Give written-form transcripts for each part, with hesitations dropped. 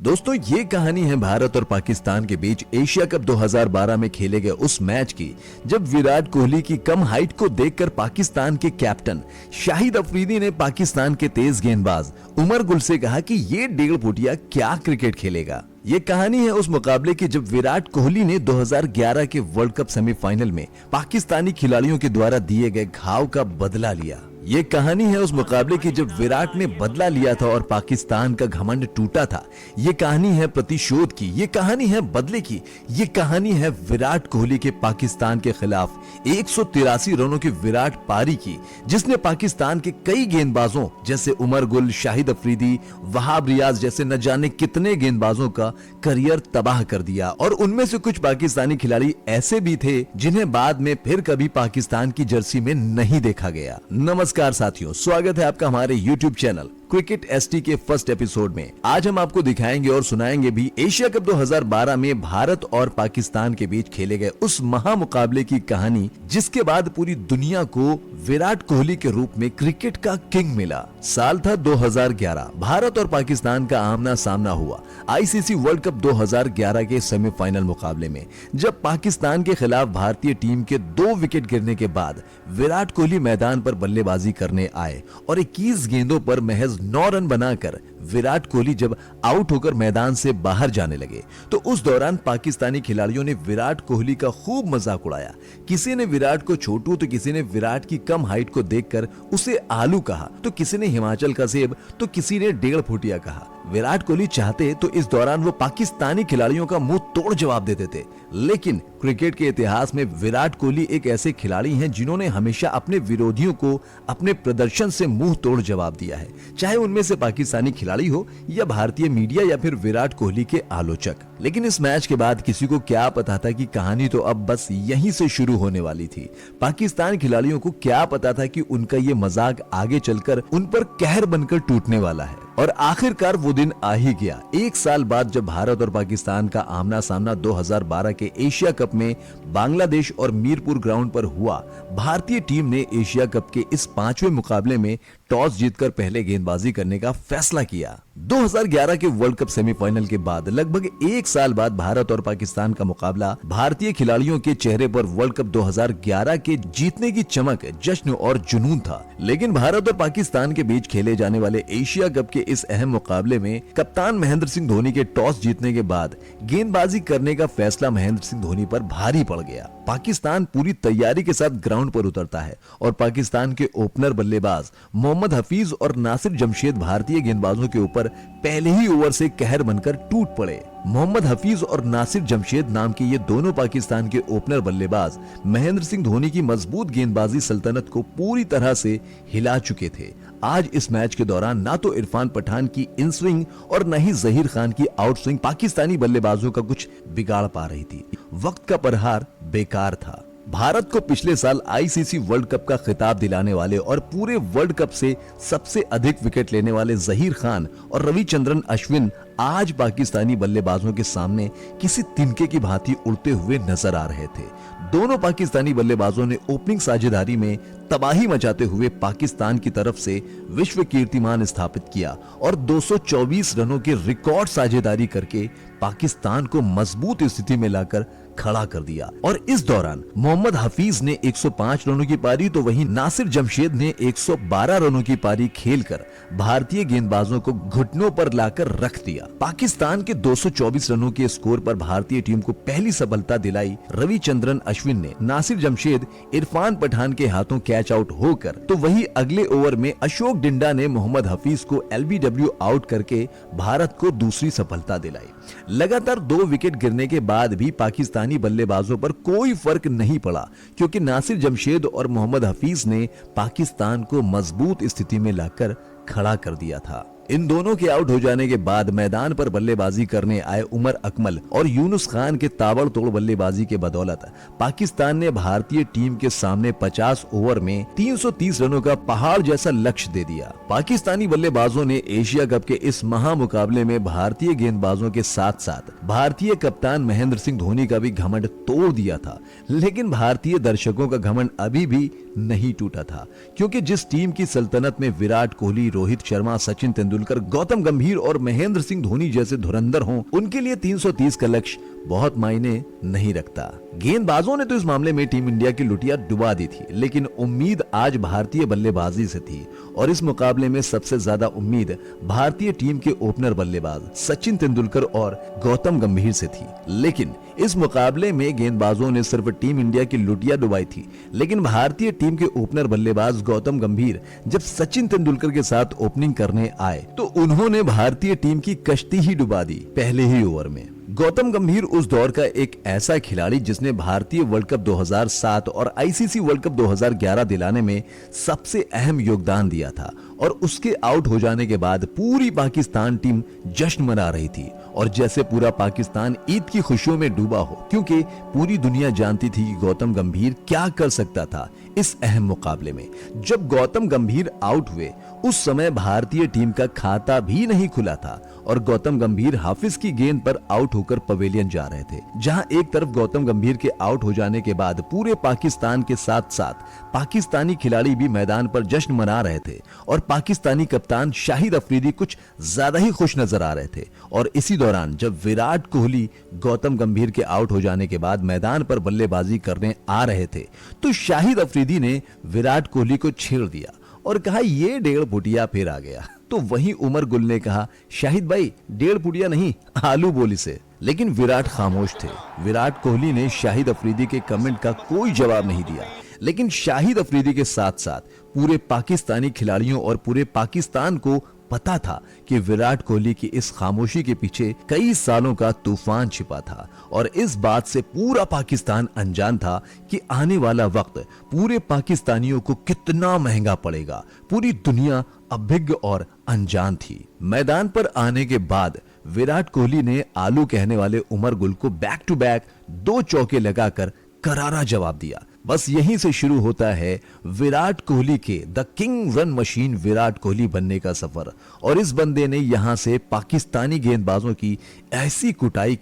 दोस्तों ये कहानी है भारत और पाकिस्तान के बीच एशिया कप 2012 में खेले गए उस मैच की, जब विराट कोहली की कम हाइट को देखकर पाकिस्तान के कैप्टन शाहिद अफरीदी ने पाकिस्तान के तेज गेंदबाज उमर गुल से कहा कि ये 1.5 फुटिया क्या क्रिकेट खेलेगा। ये कहानी है उस मुकाबले की जब विराट कोहली ने 2011 के वर्ल्ड कप सेमीफाइनल में पाकिस्तानी खिलाड़ियों के द्वारा दिए गए घाव का बदला लिया। ये कहानी है उस मुकाबले की जब विराट ने बदला लिया था और पाकिस्तान का घमंड टूटा था। ये कहानी है प्रतिशोध की, ये कहानी है बदले की, ये कहानी है विराट कोहली के पाकिस्तान के खिलाफ 183 रनों की विराट पारी की, जिसने पाकिस्तान के कई गेंदबाजों जैसे उमर गुल, शाहिद अफरीदी, वहाब रियाज जैसे न जाने कितने गेंदबाजों का करियर तबाह कर दिया। और उनमें से कुछ पाकिस्तानी खिलाड़ी ऐसे भी थे जिन्हें बाद में फिर कभी पाकिस्तान की जर्सी में नहीं देखा गया। नमस्कार साथियों, स्वागत है आपका हमारे YouTube चैनल क्रिकेट एसटी के फर्स्ट एपिसोड में। आज हम आपको दिखाएंगे और सुनाएंगे भी एशिया कप 2012 में भारत और पाकिस्तान के बीच खेले गए उस महामुकाबले की कहानी, जिसके बाद पूरी दुनिया को विराट कोहली के रूप में क्रिकेट का किंग मिला। साल था 2011। भारत और पाकिस्तान का आमना सामना हुआ आईसीसी वर्ल्ड कप 2011 के सेमीफाइनल मुकाबले में, जब पाकिस्तान के खिलाफ भारतीय टीम के 2 विकेट गिरने के बाद विराट कोहली मैदान पर बल्लेबाजी करने आए और 21 गेंदों पर महज 9 रन बनाकर विराट कोहली जब आउट होकर मैदान से बाहर जाने लगे तो उस दौरान पाकिस्तानी खिलाड़ियों ने विराट कोहली का खूब मजाक उड़ाया। किसी ने विराट को छोटू तो किसी ने विराट की कम हाइट को देखकर उसे आलू कहा, तो किसी ने हिमाचल का सेब तो किसी ने 1.5 फुटिया कहा। विराट कोहली चाहते तो इस दौरान वो पाकिस्तानी खिलाड़ियों का मुंह तोड़ जवाब देते थे, लेकिन क्रिकेट के इतिहास में विराट कोहली एक ऐसे खिलाड़ी हैं जिन्होंने हमेशा अपने विरोधियों को अपने प्रदर्शन से मुंह तोड़ जवाब दिया है, चाहे उनमें से पाकिस्तानी खिलाड़ी हो या भारतीय मीडिया या फिर विराट कोहली के आलोचक। लेकिन इस मैच के बाद किसी को क्या पता था कि कहानी तो अब बस यहीं से शुरू होने वाली थी। पाकिस्तान खिलाड़ियों को क्या पता था कि उनका ये मजाक आगे चलकर उन पर कहर बनकर टूटने वाला है। और आखिरकार वो दिन आ ही गया। 1 साल बाद जब भारत और पाकिस्तान का आमना सामना 2012 के एशिया कप में बांग्लादेश और मीरपुर ग्राउंड पर हुआ, भारतीय टीम ने एशिया कप के इस 5वें मुकाबले में टॉस जीतकर पहले गेंदबाजी करने का फैसला किया। 2011 के वर्ल्ड कप सेमीफाइनल के बाद लगभग 1 साल बाद भारत और पाकिस्तान का मुकाबला भारतीय खिलाड़ियों के चेहरे पर वर्ल्ड कप 2011 के जीतने की चमक, जश्न और जुनून था। लेकिन भारत और पाकिस्तान के बीच खेले जाने वाले एशिया कप के इस अहम मुकाबले में कप्तान महेंद्र सिंह धोनी के टॉस जीतने के बाद गेंदबाजी करने का फैसला महेंद्र सिंह धोनी पर भारी पड़ गया। पाकिस्तान पूरी तैयारी के साथ ग्राउंड पर उतरता है और पाकिस्तान के ओपनर बल्लेबाज मोहम्मद हफीज और नासिर जमशेद भारतीय गेंदबाजों के ऊपर पहले ही ओवर से कहर बनकर टूट पड़े। मोहम्मद हफीज और नासिर जमशेद नाम के ये दोनों पाकिस्तान के ओपनर बल्लेबाज महेंद्र सिंह धोनी की मजबूत गेंदबाजी सल्तनत को पूरी तरह से हिला चुके थे। आज इस मैच के दौरान ना तो इरफान पठान की इन स्विंग और न ही जहीर खान की आउट स्विंग पाकिस्तानी बल्लेबाजों का कुछ बिगाड़ पा रही थी। वक्त का प्रहार बेकार था। भारत को पिछले साल आईसीसी वर्ल्ड कप का खिताब दिलाने वाले और पूरे वर्ल्ड कप से सबसे अधिक विकेट लेने वाले जहीर खान और रविचंद्रन अश्विन आज पाकिस्तानी बल्लेबाजों के सामने किसी तिनके की भांति उड़ते हुए नजर आ रहे थे। दोनों पाकिस्तानी बल्लेबाजों ने ओपनिंग साझेदारी में तबाही मचाते हुए पाकिस्तान की तरफ से विश्व कीर्तिमान स्थापित किया और 224 रनों की रिकॉर्ड साझेदारी करके पाकिस्तान को मजबूत स्थिति में लाकर खड़ा कर दिया। और इस दौरान मोहम्मद हफीज ने 105 रनों की पारी तो वहीं नासिर जमशेद ने 112 रनों की पारी खेलकर भारतीय गेंदबाजों को घुटनों पर लाकर रख दिया। पाकिस्तान के 224 रनों के स्कोर पर भारतीय टीम को पहली सफलता दिलाई रविचंद्रन अश्विन ने। नासिर जमशेद इरफान पठान के हाथों कैच आउट होकर तो वही अगले ओवर में अशोक डिंडा ने मोहम्मद हफीज को एलबीडब्ल्यू आउट करके भारत को दूसरी सफलता दिलाई। लगातार 2 विकेट गिरने के बाद भी पाकिस्तानी बल्लेबाजों पर कोई फर्क नहीं पड़ा, क्योंकि नासिर जमशेद और मोहम्मद हफीज ने पाकिस्तान को मजबूत स्थिति में लाकर खड़ा कर दिया था। इन दोनों के आउट हो जाने के बाद मैदान पर बल्लेबाजी करने आए उमर अकमल और यूनुस खान के ताबड़तोड़ बल्लेबाजी के बदौलत पाकिस्तान ने भारतीय टीम के सामने 50 ओवर में 330 रनों का पहाड़ जैसा लक्ष्य दे दिया। पाकिस्तानी बल्लेबाजों ने एशिया कप के इस महामुकाबले में भारतीय गेंदबाजों के साथ साथ भारतीय कप्तान महेंद्र सिंह धोनी का भी घमंड तोड़ दिया था। लेकिन भारतीय दर्शकों का घमंड अभी भी नहीं टूटा था, क्योंकि जिस टीम की सल्तनत में विराट कोहली, रोहित शर्मा, सचिन तेंदुलकर तेंदुलकर, गौतम गंभीर और महेंद्र सिंह धोनी जैसे धुरंधर हों, उनके लिए 330 का लक्ष्य बहुत मायने नहीं रखता। गेंदबाजों ने तो इस मामले में टीम इंडिया की लुटिया डुबा दी थी, लेकिन उम्मीद आज भारतीय बल्लेबाजी से थी और इस मुकाबले में सबसे ज्यादा उम्मीद भारतीय टीम के ओपनर बल्लेबाज सचिन तेंदुलकर और गौतम गंभीर से थी। लेकिन इस मुकाबले में गेंदबाजों ने सिर्फ टीम इंडिया की लुटिया डुबाई थी, लेकिन भारतीय टीम के ओपनर बल्लेबाज गौतम गंभीर जब सचिन तेंदुलकर के साथ ओपनिंग करने आए तो उन्होंने भारतीय टीम की कश्ती ही डुबा दी पहले ही ओवर में। गौतम गंभीर उस दौर का एक ऐसा खिलाड़ी जिसने भारतीय वर्ल्ड कप 2007 और आईसीसी वर्ल्ड कप 2011 दिलाने में सबसे अहम योगदान दिया था और उसके आउट हो जाने के बाद पूरी पाकिस्तान टीम जश्न मना रही थी और जैसे पूरा पाकिस्तान ईद की खुशियों में डूबा हो, क्योंकि पूरी दुनिया जानती थी कि गौतम गंभीर क्या कर सकता था इस अहम मुकाबले में। जब गौतम गंभीर आउट हुए उस समय भारतीय टीम का खाता भी नहीं खुला था और गौतम गंभीर हाफिज की गेंद पर आउट होकर पवेलियन जा रहे थे, जहां एक तरफ गौतम गंभीर के आउट हो जाने के बाद पूरे पाकिस्तान के साथ साथ पाकिस्तानी खिलाड़ी भी मैदान पर जश्न मना रहे थे और पाकिस्तानी कप्तान शाहिद अफरीदी कुछ ज्यादा ही खुश नजर आ रहे थे। और इसी दौरान जब विराट कोहली गौतम गंभीर के आउट हो जाने के बाद मैदान पर बल्लेबाजी करने आ रहे थे तो शाहिद अफरीदी ने विराट कोहली को छेड़ दिया और कहा ये 1.5 फुटिया फिर आ गया। तो वहीं उमर गुल ने कहा शाहिद भाई 1.5 फुटिया नहीं, आलू बोली से। लेकिन विराट खामोश थे। विराट कोहली ने शाहिद अफरीदी के कमेंट का कोई जवाब नहीं दिया, लेकिन शाहिद अफरीदी के साथ साथ पूरे पाकिस्तानी खिलाड़ियों और पूरे पाकिस्तान को पता था कि विराट कोहली की इस खामोशी के पीछे कई सालों का तूफान छिपा था और इस बात से पूरा पाकिस्तान अनजान था कि आने वाला वक्त पूरे पाकिस्तानियों को कितना महंगा पड़ेगा। पूरी दुनिया अभिज्ञ और अनजान थी। मैदान पर आने के बाद विराट कोहली ने आलू कहने वाले उमर गुल को बैक टू बैक 2 चौके लगाकर करारा जवाब दिया। बस यहीं से शुरू होता है विराट कोहली के the king run machine Virat Kohli बनने का सफर। और इस बंदे ने यहां से पाकिस्तानी गेंदबाजों की ऐसी कुटाई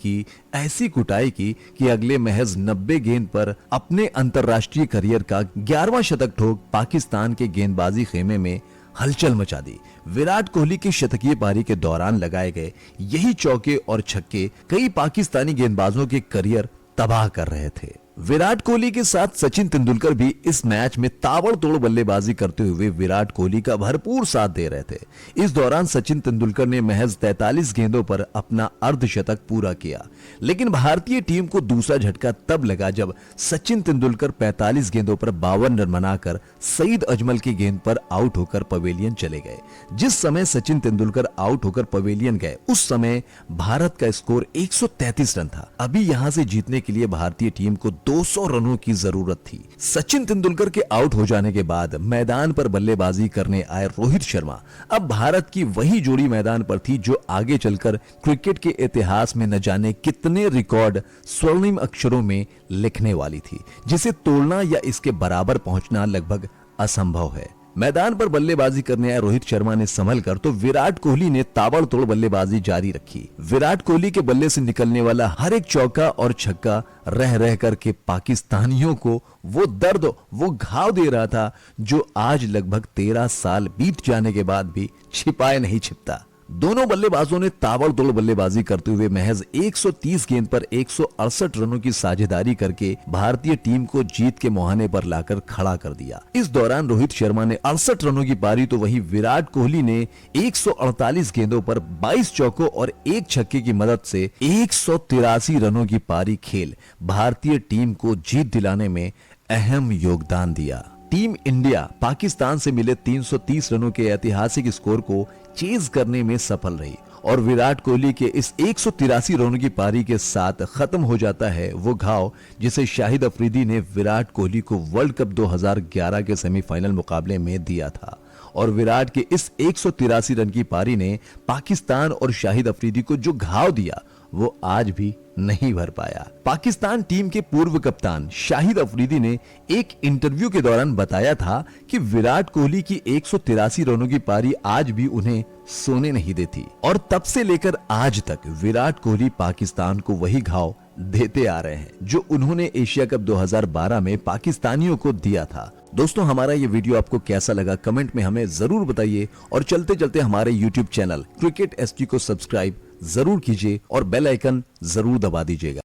की कि अगले महज 90 गेंद पर अपने अंतरराष्ट्रीय करियर का 11वां शतक ठोक पाकिस्तान के गेंदबाजी खेमे में हलचल मचा दी। विराट कोहली की शतकीय पारी के दौरान लगाए गए यही चौके और छक्के कई पाकिस्तानी गेंदबाजों के करियर तबाह कर रहे थे। विराट कोहली के साथ सचिन तेंदुलकर भी इस मैच में ताबड़तोड़ बल्लेबाजी करते हुए विराट कोहली का भरपूर साथ दे रहे थे। इस दौरान सचिन तेंदुलकर ने महज 43 गेंदों पर अपना अर्धशतक पूरा किया, लेकिन भारतीय टीम को दूसरा झटका तब लगा जब सचिन तेंदुलकर 45 गेंदों पर 52 रन बनाकर सईद अजमल की गेंद पर आउट होकर पवेलियन चले गए। जिस समय सचिन तेंदुलकर आउट होकर पवेलियन गए उस समय भारत का स्कोर 133 रन था। अभी यहां से जीतने के लिए भारतीय टीम को 200 रनों की जरूरत थी। सचिन तेंदुलकर के आउट हो जाने के बाद मैदान पर बल्लेबाजी करने आए रोहित शर्मा अब भारत की वही जोड़ी मैदान पर थी जो आगे चलकर क्रिकेट के इतिहास में न जाने कितने रिकॉर्ड स्वर्णिम अक्षरों में लिखने वाली थी, जिसे तोड़ना या इसके बराबर पहुंचना लगभग असंभव है। मैदान पर बल्लेबाजी करने आए रोहित शर्मा ने संभल कर तो विराट कोहली ने ताबड़तोड़ बल्लेबाजी जारी रखी। विराट कोहली के बल्ले से निकलने वाला हर एक चौका और छक्का रह रह करके पाकिस्तानियों को वो दर्द, वो घाव दे रहा था जो आज लगभग 13 साल बीत जाने के बाद भी छिपाए नहीं छिपता। दोनों बल्लेबाजों ने ताबड़तोड़ बल्लेबाजी करते हुए महज 130 गेंद पर 168 रनों की साझेदारी करके भारतीय टीम को जीत के मुहाने पर लाकर खड़ा कर दिया। इस दौरान रोहित शर्मा ने 68 रनों की पारी तो वहीं विराट कोहली ने 148 गेंदों पर 22 चौकों और 1 छक्के की मदद से 183 रनों की पारी खेल भारतीय टीम को जीत दिलाने में अहम योगदान दिया। टीम इंडिया पाकिस्तान से मिले 330 रनों के ऐतिहासिक स्कोर को चेज करने में सफल रही और विराट कोहली के इस 183 रनों की पारी के साथ खत्म हो जाता है वो घाव जिसे शाहिद अफरीदी ने विराट कोहली को वर्ल्ड कप 2011 के सेमीफाइनल मुकाबले में दिया था। और विराट के इस 183 रन की पारी ने पाकिस्तान और शाहिद अफरीदी को जो घाव दिया वो आज भी नहीं भर पाया। पाकिस्तान टीम के पूर्व कप्तान शाहिद अफरीदी ने एक इंटरव्यू के दौरान बताया था कि विराट कोहली की 183 रनों की पारी आज भी उन्हें सोने नहीं देती और तब से लेकर आज तक विराट कोहली पाकिस्तान को वही घाव देते आ रहे हैं जो उन्होंने एशिया कप 2012 में पाकिस्तानियों को दिया था। दोस्तों, हमारा ये वीडियो आपको कैसा लगा कमेंट में हमें जरूर बताइए और चलते चलते हमारे यूट्यूब चैनल क्रिकेट एसटी को सब्सक्राइब जरूर कीजिए और बेल आइकन जरूर दबा दीजिएगा।